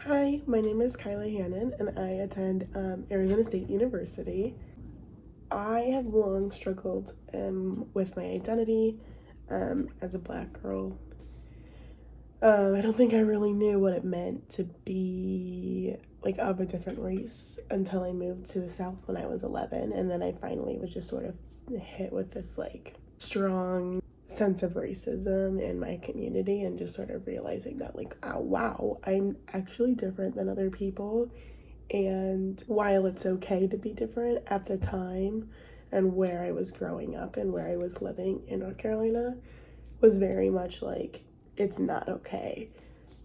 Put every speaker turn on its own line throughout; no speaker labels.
Hi, my name is Kyla Hannan and I attend Arizona State University. I have long struggled with my identity as a Black girl. I don't think I really knew what it meant to be like of a different race until I moved to the South when I was 11, and then I finally was just sort of hit with this like strong sense of racism in my community, and just sort of realizing that like, oh wow, I'm actually different than other people. And while it's okay to be different, at the time and where I was growing up and where I was living in North Carolina was very much like it's not okay.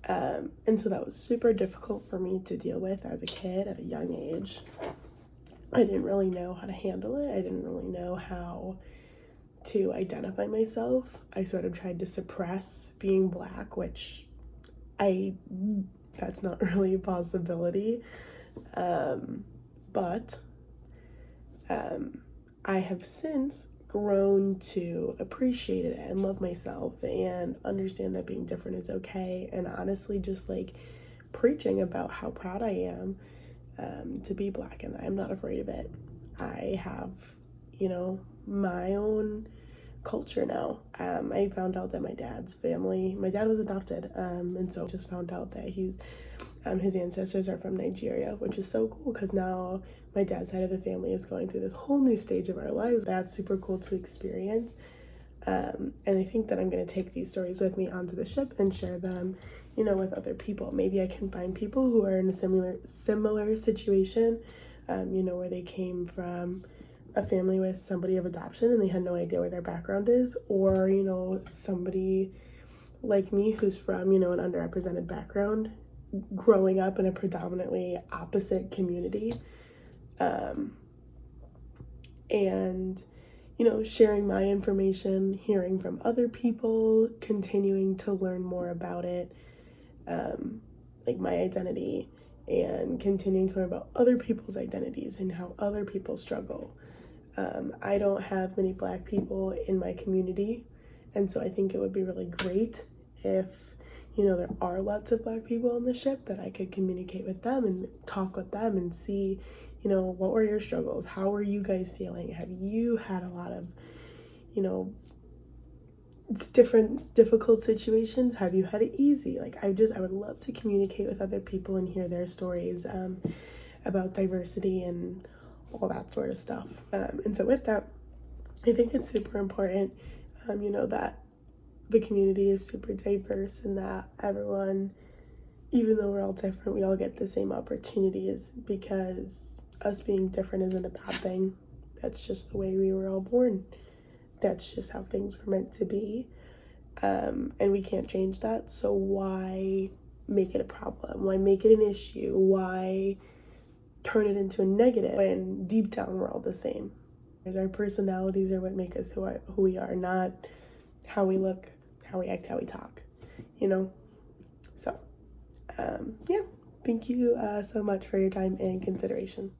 And so that was super difficult for me to deal with as a kid at a young age. I didn't really know how to handle it. I didn't really know how to identify myself. I sort of tried to suppress being Black, which that's not really a possibility. But I have since grown to appreciate it and love myself and understand that being different is okay, and honestly just like preaching about how proud I am to be Black, and I'm not afraid of it. I have, my own culture now. I found out that my dad was adopted, and so just found out that his ancestors are from Nigeria, which is so cool because now my dad's side of the family is going through this whole new stage of our lives. That's super cool to experience. And I think that I'm going to take these stories with me onto the ship and share them, with other people. Maybe I can find people who are in a similar situation, where they came from a family with somebody of adoption and they had no idea where their background is, or, somebody like me who's from, an underrepresented background, growing up in a predominantly opposite community, and sharing my information, hearing from other people, continuing to learn more about it, like my identity, and continuing to learn about other people's identities and how other people struggle. I don't have many Black people in my community, and so I think it would be really great if, there are lots of Black people on the ship, that I could communicate with them and talk with them and see, what were your struggles? How were you guys feeling? Have you had a lot of, it's different difficult situations? Have you had it easy? Like, I would love to communicate with other people and hear their stories about diversity and all that sort of stuff. And so with that, I think it's super important, that the community is super diverse and that everyone, even though we're all different, we all get the same opportunities, because us being different isn't a bad thing. That's just the way we were all born. That's just how things were meant to be. And we can't change that. So why make it a problem? Why make it an issue? Why turn it into a negative when deep down we're all the same? Our personalities are what make us who we are, not how we look, how we act, how we talk, So, yeah, thank you so much for your time and consideration.